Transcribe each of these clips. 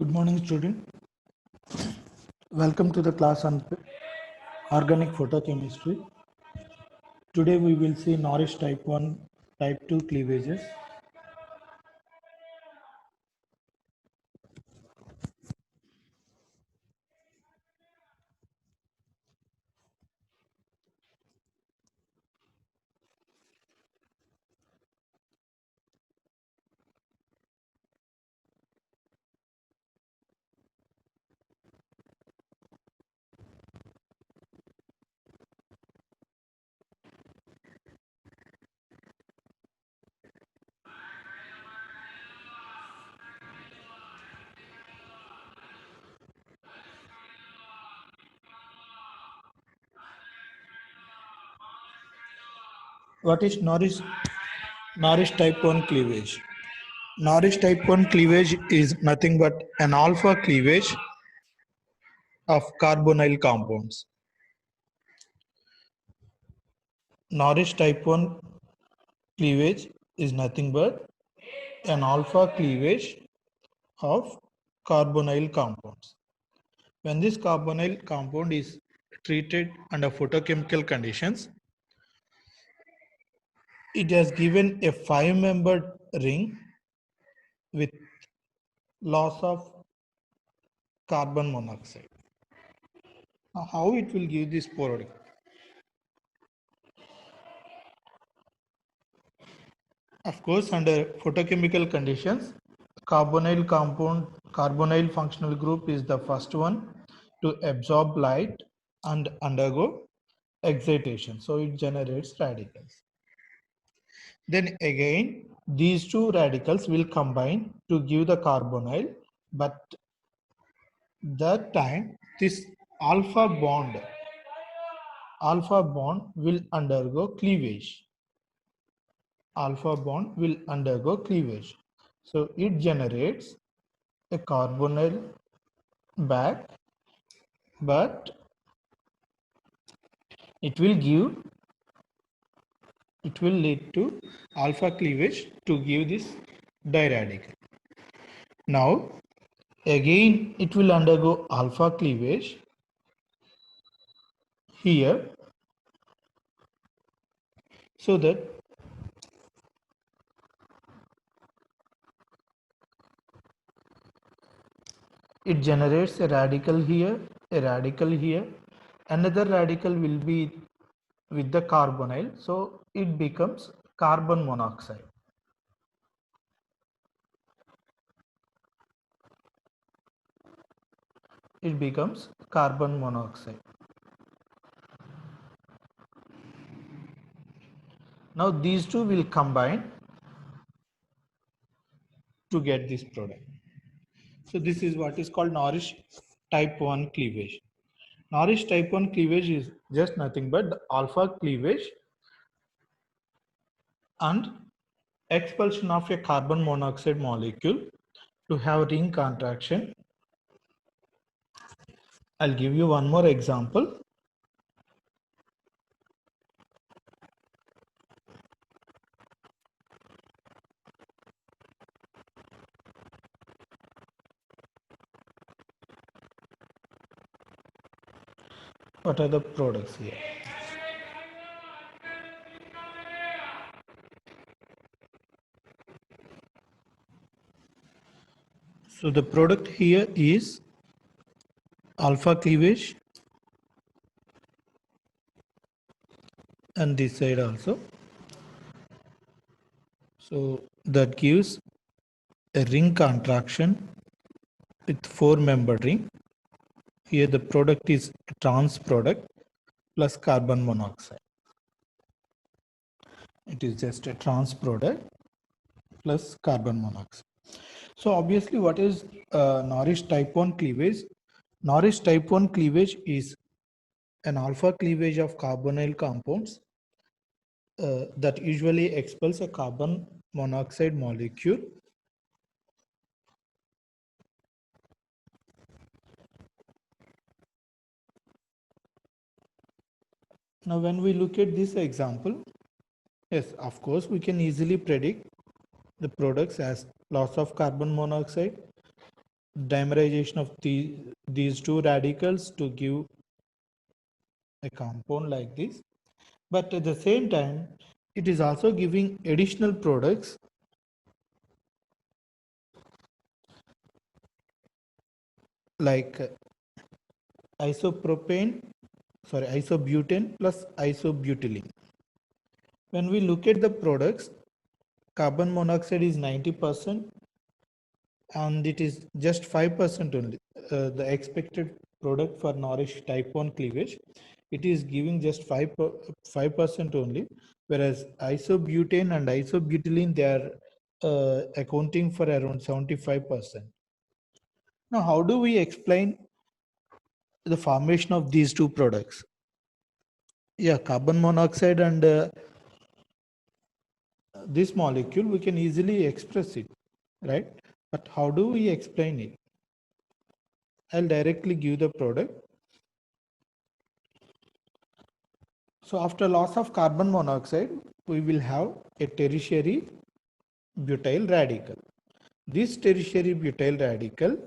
Good morning, student. Welcome to the class on organic photochemistry. Today we will see Norris type 1, type 2 cleavages. What is Norris type 1 cleavage? Norris type 1 cleavage is nothing but an alpha cleavage of carbonyl compounds. Norris type 1 cleavage is nothing but an alpha cleavage of carbonyl compounds. When this carbonyl compound is treated under photochemical conditions, it has given a 5-membered ring with loss of carbon monoxide. Now, how it will give this product? Of course, under photochemical conditions, carbonyl functional group is the first one to absorb light and undergo excitation. So it generates radicals. Then again, these two radicals will combine to give the carbonyl, but that time this alpha bond will undergo cleavage. Alpha bond will undergo cleavage. So it generates a carbonyl back, but it will lead to alpha cleavage to give this diradical. Now again it will undergo alpha cleavage here, so that it generates a radical here, another radical will be with the carbonyl, so it becomes carbon monoxide. It becomes carbon monoxide. Now these two will combine to get this product. So this is what is called Norris type 1 cleavage. Norris type 1 cleavage is just nothing but the alpha cleavage and expulsion of a carbon monoxide molecule to have ring contraction. I'll give you one more example. What are the products here? So the product here is alpha cleavage, and this side also. So that gives a ring contraction with 4-membered ring. Here the product is trans product plus carbon monoxide. It is just a trans product plus carbon monoxide. So obviously, what is Norris type 1 cleavage? Norris type 1 cleavage is an alpha cleavage of carbonyl compounds that usually expels a carbon monoxide molecule. Now when we look at this example, yes, of course, we can easily predict the products as loss of carbon monoxide dimerization of these two radicals to give a compound like this. But at the same time, it is also giving additional products like isobutane plus isobutylene. When we look at the products, carbon monoxide is 90% and it is just 5% only. The expected product for Nourish type 1 cleavage, it is giving just 5% only, whereas isobutane and isobutylene, they are accounting for around 75%. Now, how do we explain the formation of these two products? Yeah, carbon monoxide and this molecule, we can easily express it, right? But how do we explain it? I'll directly give the product. So after loss of carbon monoxide, we will have a tertiary butyl radical. This tertiary butyl radical,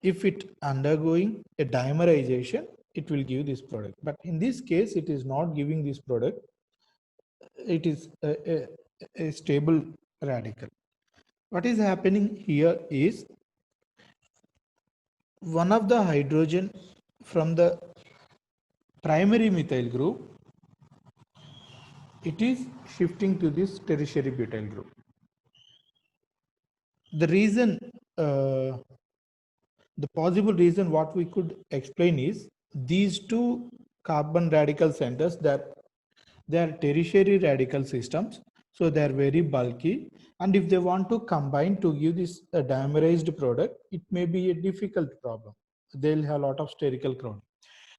if it undergoing a dimerization, it will give this product. But in this case, it is not giving this product. It is a stable radical. What is happening here is one of the hydrogen from the primary methyl group, it is shifting to this tertiary butyl group. The reason, the possible reason what we could explain is these two carbon radical centers, that they are tertiary radical systems, so they are very bulky, and if they want to combine to give this dimerized product, it may be a difficult problem. They'll have a lot of sterical crowding.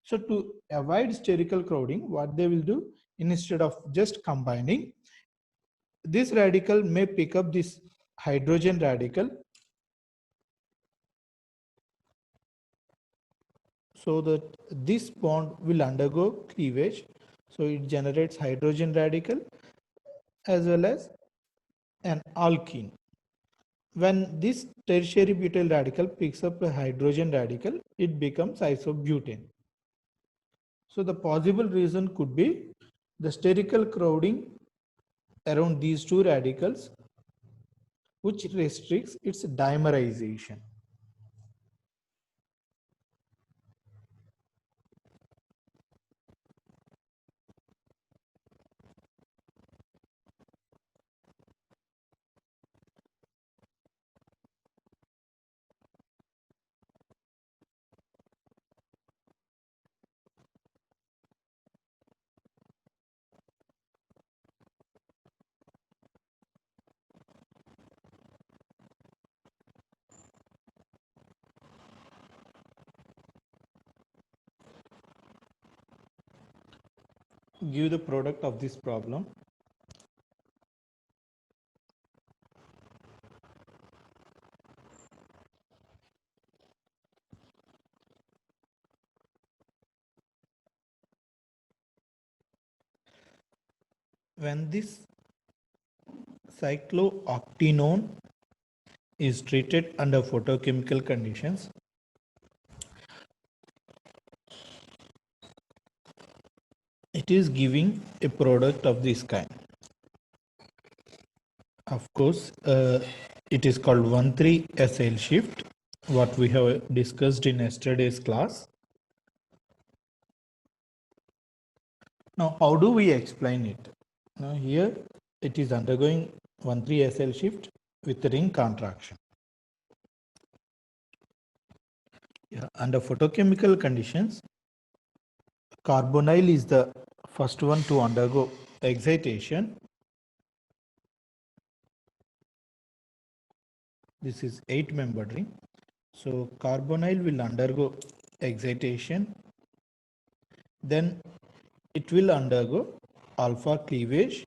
So to avoid sterical crowding, what they will do, instead of just combining, this radical may pick up this hydrogen radical, so that this bond will undergo cleavage. So it generates hydrogen radical as well as an alkene. When this tertiary butyl radical picks up a hydrogen radical, it becomes isobutane. So the possible reason could be the sterical crowding around these two radicals, which restricts its dimerization. Give the product of this problem. When this cyclooctenone is treated under photochemical conditions, it is giving a product of this kind. Of course, it is called 1,3-SL shift, what we have discussed in yesterday's class. Now, how do we explain it? Now, here it is undergoing 1,3-SL shift with ring contraction. Yeah, under photochemical conditions, carbonyl is the first one to undergo excitation. This is 8-membered ring. So carbonyl will undergo excitation, then it will undergo alpha cleavage,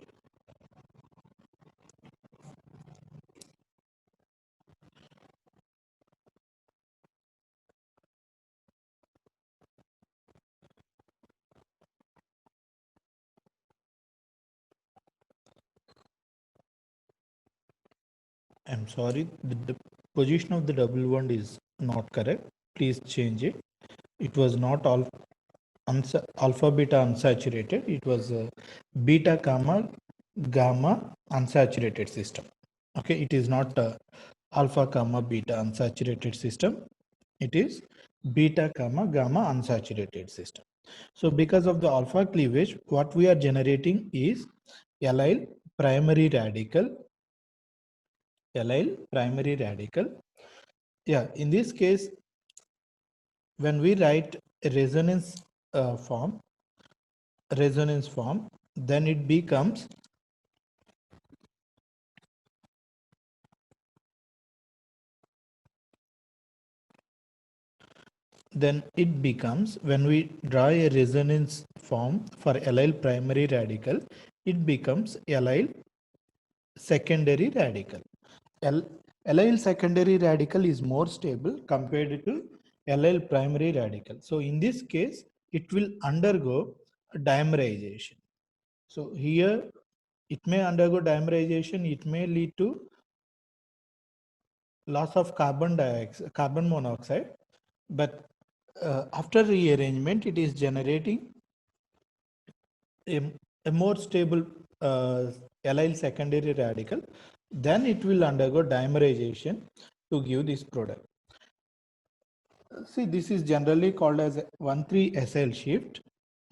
I'm sorry, the position of the double bond is not correct. Please change it. It was not all alpha beta unsaturated. It was beta gamma unsaturated system. Okay, it is not alpha gamma beta unsaturated system. It is beta gamma unsaturated system. So because of the alpha cleavage, what we are generating is allyl primary radical. Allyl primary radical. Yeah, in this case, when we write a form, resonance form, then it becomes when we draw a resonance form for allyl primary radical, it becomes allyl secondary radical. Allyl secondary radical is more stable compared to allyl primary radical. So in this case, it will undergo dimerization. So here it may undergo dimerization, it may lead to loss of carbon monoxide, but after rearrangement, it is generating a, a more stable allyl secondary radical. Then it will undergo dimerization to give this product. See, this is generally called as 1,3-SL shift.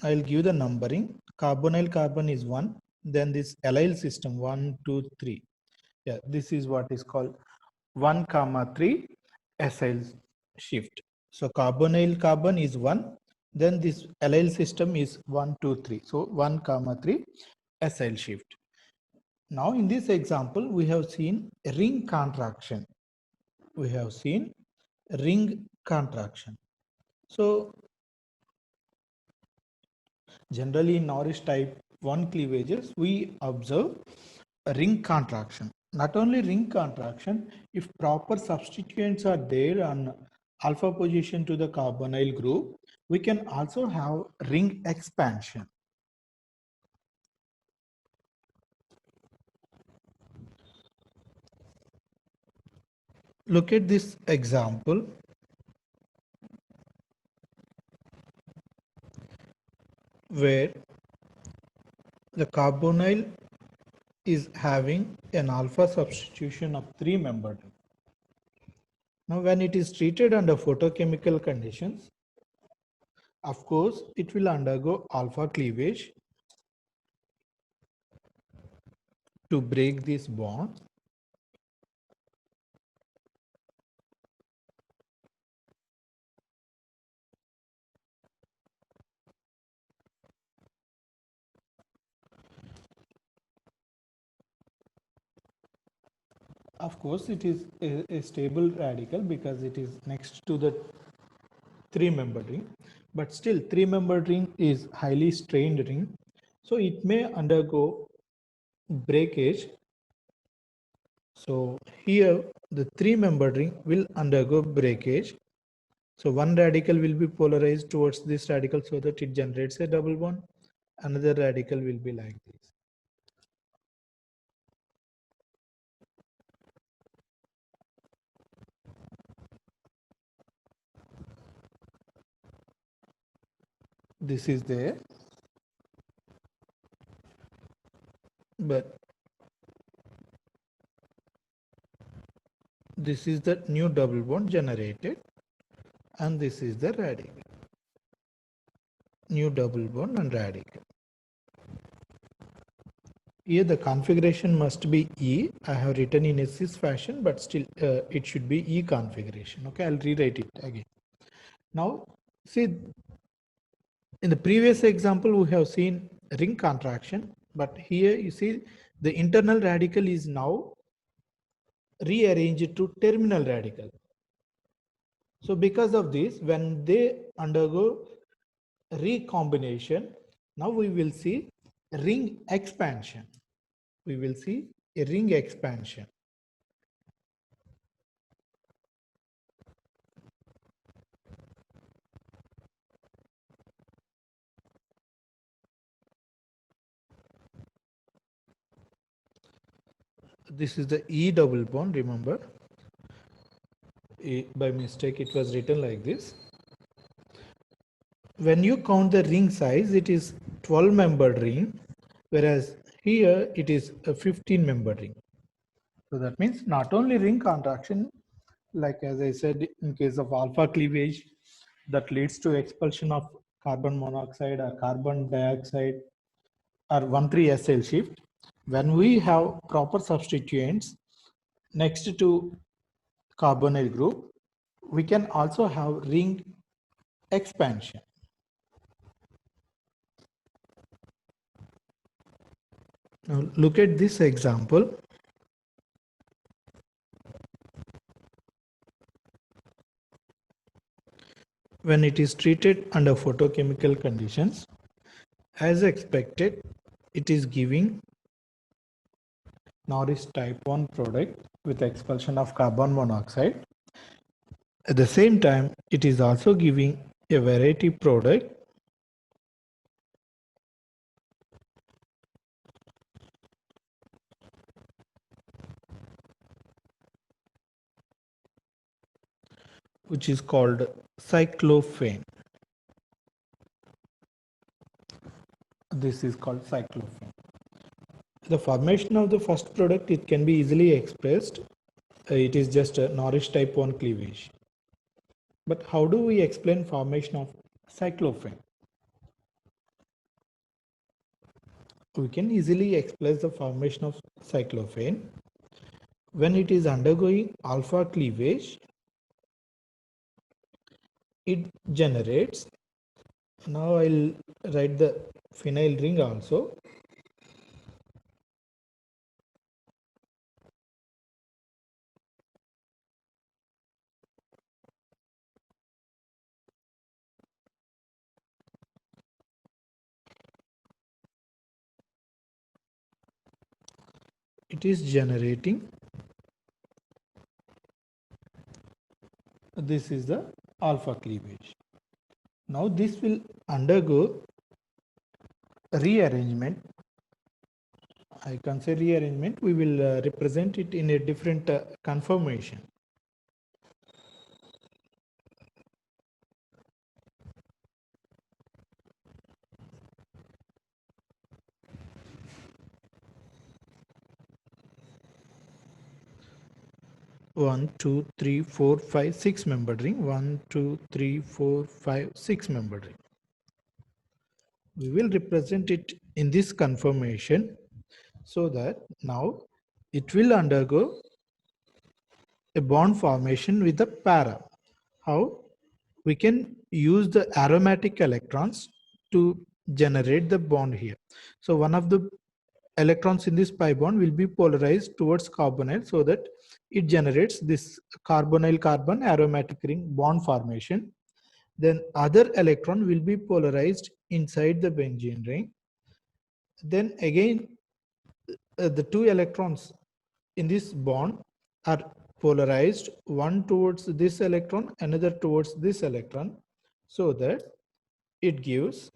I'll give the numbering. Carbonyl carbon is 1, then this allyl system 1, 2, 3. Yeah, this is what is called 1, 3 SL shift. So carbonyl carbon is 1, then this allyl system is 1, 2, 3. So 1, 3 SL shift. Now in this example, we have seen ring contraction. We have seen ring contraction. So generally in Norris type 1 cleavages, we observe a ring contraction. Not only ring contraction, if proper substituents are there on alpha position to the carbonyl group, we can also have ring expansion. Look at this example where the carbonyl is having an alpha substitution of 3-membered ring. Now when it is treated under photochemical conditions, of course, it will undergo alpha cleavage to break this bond. Of course, it is a stable radical because it is next to the 3-membered ring, but still 3-membered ring is highly strained ring. So it may undergo breakage. So here the 3-membered ring will undergo breakage. So one radical will be polarized towards this radical so that it generates a double bond. Another radical will be like this. This is there, but this is the new double bond generated, and this is the radical. New double bond and radical. Here the configuration must be E. I have written in a cis fashion, but still it should be E configuration. Okay, I'll rewrite it again. Now, see, in the previous example, we have seen ring contraction, but here you see the internal radical is now rearranged to terminal radical. So because of this, when they undergo recombination, now we will see ring expansion. We will see a ring expansion. This is the E double bond, remember. by mistake it was written like this. When you count the ring size, it is 12 membered ring, whereas here it is a 15 membered ring. So that means not only ring contraction, like as I said, in case of alpha cleavage, that leads to expulsion of carbon monoxide or carbon dioxide or 1,3-SL shift. When we have proper substituents next to carbonyl group, we can also have ring expansion. Now look at this example. When it is treated under photochemical conditions, as expected, it is giving Norris type 1 product with expulsion of carbon monoxide. At the same time, it is also giving a variety product which is called cyclophane. This is called cyclophane. The formation of the first product, it can be easily expressed. It is just a Norris type 1 cleavage. But how do we explain formation of cyclophane? We can easily express the formation of cyclophane when it is undergoing alpha cleavage. It generates, now I'll write the phenyl ring also. It is generating, this is the alpha cleavage. Now this will undergo rearrangement. I can say rearrangement, we will represent it in a different conformation. One, two, three, four, five, six membered ring. 1, 2, 3, 4, 5, 6 membered ring. We will represent it in this conformation so that now it will undergo a bond formation with the para. How? We can use the aromatic electrons to generate the bond here. So one of the electrons in this pi bond will be polarized towards carbonyl so that it generates this carbonyl carbon aromatic ring bond formation. Then other electron will be polarized inside the benzene ring. Then again the two electrons in this bond are polarized, one towards this electron, another towards this electron, so that it gives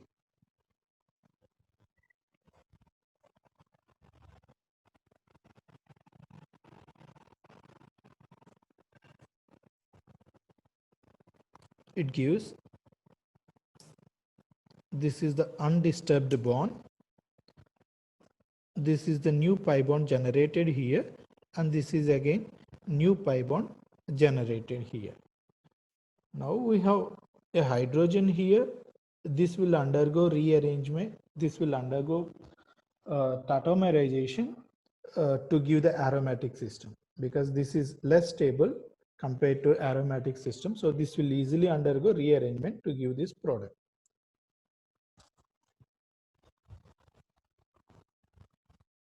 this is the undisturbed bond. This is the new pi bond generated here, and this is again new pi bond generated here. Now we have a hydrogen here. This will undergo rearrangement. This will undergo tautomerization to give the aromatic system, because this is less stable compared to aromatic system. So this will easily undergo rearrangement to give this product.